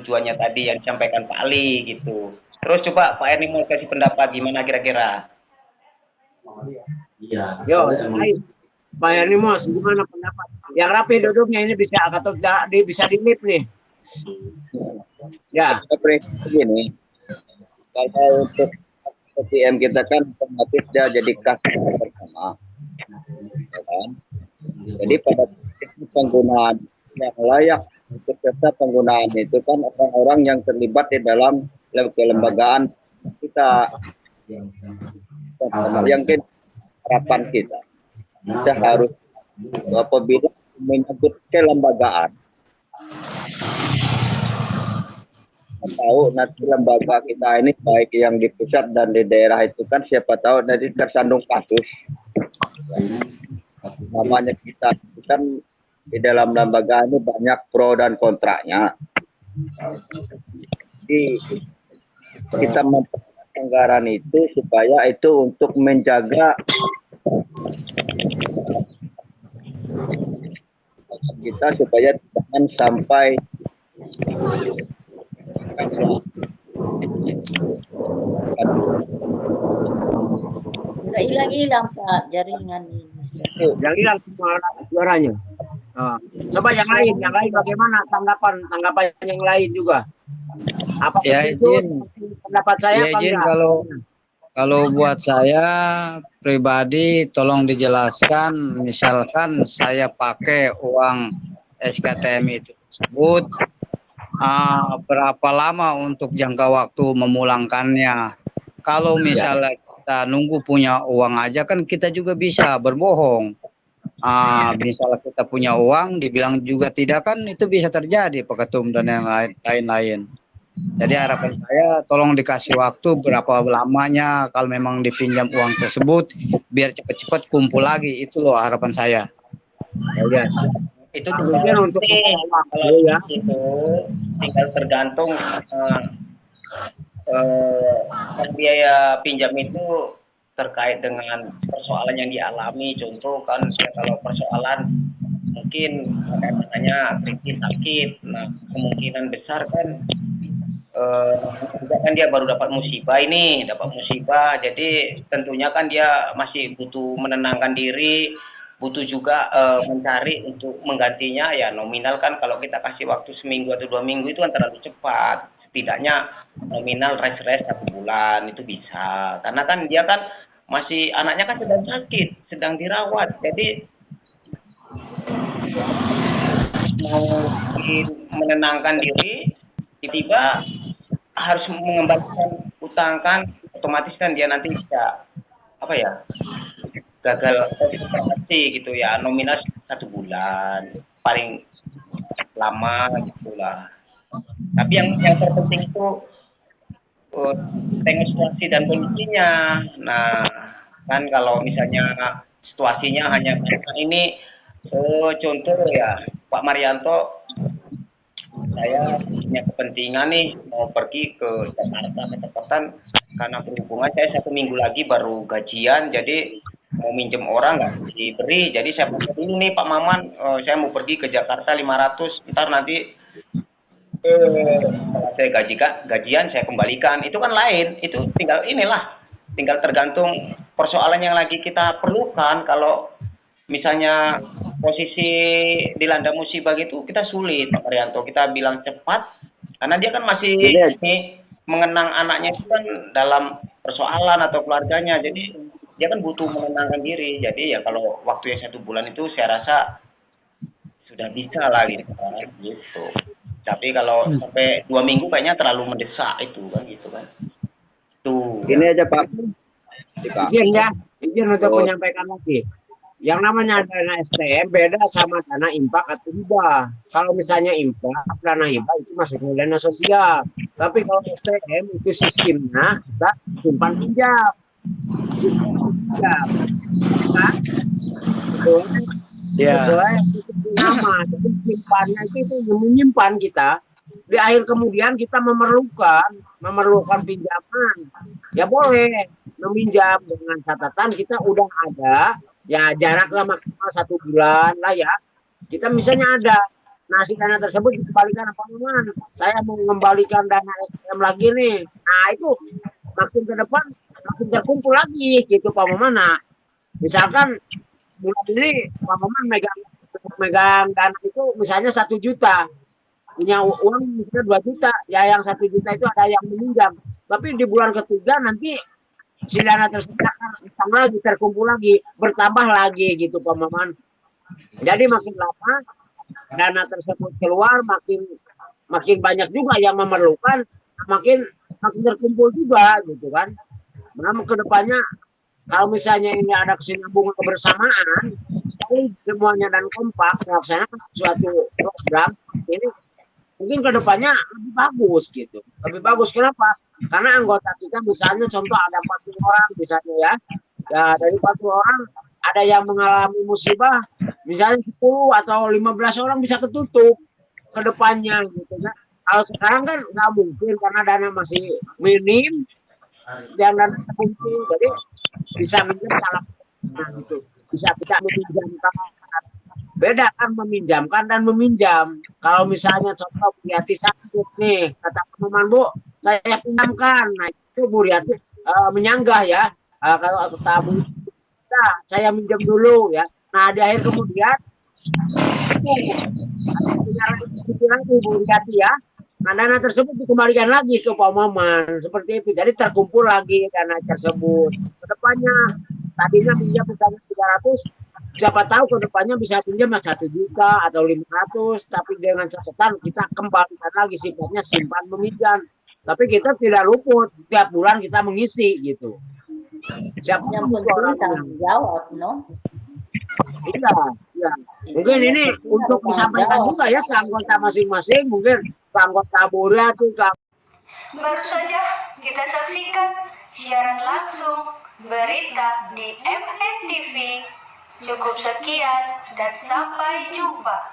tujuannya tadi yang disampaikan Pak Ali gitu. Terus coba Pak Erni mau kasih pendapat gimana kira-kira? Iya. Yo, Pak Ernimos, gimana pendapat? Yang rapi duduknya ini bisa atau bisa dilip nih? Ya. Begini, kalau untuk PTM kita kan otomatis dia jadi customer bersama, ya kan? Jadi pada penggunaan yang layak untuk jasa penggunaan itu kan orang-orang yang terlibat di dalam kelembagaan kita, yang harapan kita harus apabila menyebut kelembagaan tahu nanti lembaga kita ini baik yang di pusat dan di daerah itu kan siapa tahu nanti tersandung kasus namanya kita kan di dalam lembaga ini banyak pro dan kontraknya. Jadi kita memperoleh anggaran itu supaya itu untuk menjaga kita supaya jangan sampai nggak hilang-hilang Pak jaringan ini. Yang hilang semua suaranya. Coba yang lain bagaimana tanggapan yang lain juga? Apa Ya itu izin, pendapat saya? ya izin kalau buat saya pribadi tolong dijelaskan, misalkan saya pakai uang SKTM itu tersebut, berapa lama untuk jangka waktu memulangkannya. Kalau misalnya kita nunggu punya uang aja kan kita juga bisa berbohong. Misalnya kita punya uang dibilang juga tidak kan itu bisa terjadi Pak Ketum dan yang lain-lain. Jadi harapan saya tolong dikasih waktu berapa lamanya kalau memang dipinjam uang tersebut biar cepat-cepat kumpul lagi, itu loh harapan saya. Ya. Itu tinggal untuk kalau ya itu tinggal tergantung biaya pinjam itu terkait dengan persoalan yang dialami. Contoh kan ya, kalau persoalan mungkin katanya kritis sakit, nah kemungkinan besar kan kan dia baru dapat musibah, jadi tentunya kan dia masih butuh menenangkan diri, butuh juga mencari untuk menggantinya. Ya nominal kan kalau kita kasih waktu seminggu atau 2 minggu itu kan terlalu cepat, setidaknya nominal rest 1 bulan itu bisa, karena kan dia kan masih anaknya kan sedang sakit, sedang dirawat, jadi mau menenangkan diri tiba-tiba harus mengembalikan utang kan otomatis kan dia nanti bisa gagal operasi gitu ya, nominal 1 bulan paling lama gitulah. Tapi yang terpenting itu tengok situasi dan kondisinya. Nah kan kalau misalnya situasinya hanya ini contoh ya Pak Marianto, saya punya kepentingan nih mau pergi ke Jakarta ketepatan karena berhubungan saya 1 minggu lagi baru gajian, jadi mau minjem orang nggak diberi, jadi saya pakai dulu nih Pak Maman, saya mau pergi ke Jakarta 500, ntar nanti setelah saya gajian saya kembalikan, itu kan lain, itu tinggal tergantung persoalan yang lagi kita perlukan. Kalau misalnya posisi dilanda musibah gitu kita sulit Pak Marianto, kita bilang cepat karena dia kan masih mengenang anaknya itu kan dalam persoalan atau keluarganya, jadi dia kan butuh menenangkan diri. Jadi ya kalau waktu yang 1 bulan itu saya rasa sudah bisa lah gitu. Tapi kalau sampai 2 minggu kayaknya terlalu mendesak itu kan gitu kan. Tuh. Ini aja Pak. Izin untuk menyampaikan lagi. Yang namanya dana STM beda sama dana infak atau hibah. Kalau misalnya infak, dana hibah itu masuknya dana sosial. Tapi kalau STM itu sistemnya kita simpan pinjam. Sesuai nama, jadi simpannya itu menyimpan kita. Di akhir kemudian kita memerlukan pinjaman, ya boleh meminjam dengan catatan kita udah ada ya jaraklah maksimal 1 bulan lah ya, kita misalnya ada. Nah, si dana tersebut dikembalikan Pak Maman. Saya mau mengembalikan dana STM lagi nih. Nah, itu makin ke depan makin terkumpul lagi gitu Pak Maman. Nah, misalkan bulan ini Pak Maman megang dana itu misalnya 1 juta, punya uang misalnya 2 juta, ya yang 1 juta itu ada yang meminjam. Tapi di bulan ketiga nanti si dana tersebut akan lagi terkumpul lagi, bertambah lagi gitu Pak Maman. Jadi makin lama dana tersebut keluar, makin banyak juga yang memerlukan, makin terkumpul juga gitu kan. Nah, ke depannya kalau misalnya ini ada kesinambungan kebersamaan, sekali semuanya dan kompak melaksanakan suatu program ini, mungkin ke depannya lebih bagus gitu. Lebih bagus kenapa? Karena anggota kita misalnya contoh ada 40 orang misalnya ya. Ya dari 40 orang ada yang mengalami musibah, misalnya 10 atau 15 orang bisa ketutup ke depannya gitu kan. Kalau sekarang kan nggak mungkin karena dana masih minim, jangan terkumpul, jadi bisa minjem salah gitu. Bisa kita meminjamkan. Beda kan meminjamkan dan meminjam. Kalau misalnya contoh Bu Riati sakit nih, kata teman Bu, saya pinjamkan. Nah itu Bu Riati menyanggah ya. Kalau kata Bu, nah, saya minjem dulu ya. Nah di akhir kemudian itu lagi Bu Riati ya. Nah dana tersebut dikembalikan lagi ke Pak Maman seperti itu. Jadi terkumpul lagi dana tersebut. Kedepannya tadinya pinjam misalnya 300, siapa tahu ke depannya bisa pinjam 1 juta atau 500, tapi dengan catatan kita kembalikan lagi sifatnya simpan meminjam. Tapi kita tidak luput, tiap bulan kita mengisi gitu. Siapa Yang penting tanggung jawab, no? Iya, iya. Mungkin ini untuk disampaikan juga ya ke anggota masing-masing, mungkin ke anggota Boria tuh ke. Baru saja kita saksikan siaran langsung berita di MNTV. Cukup sekian dan sampai jumpa.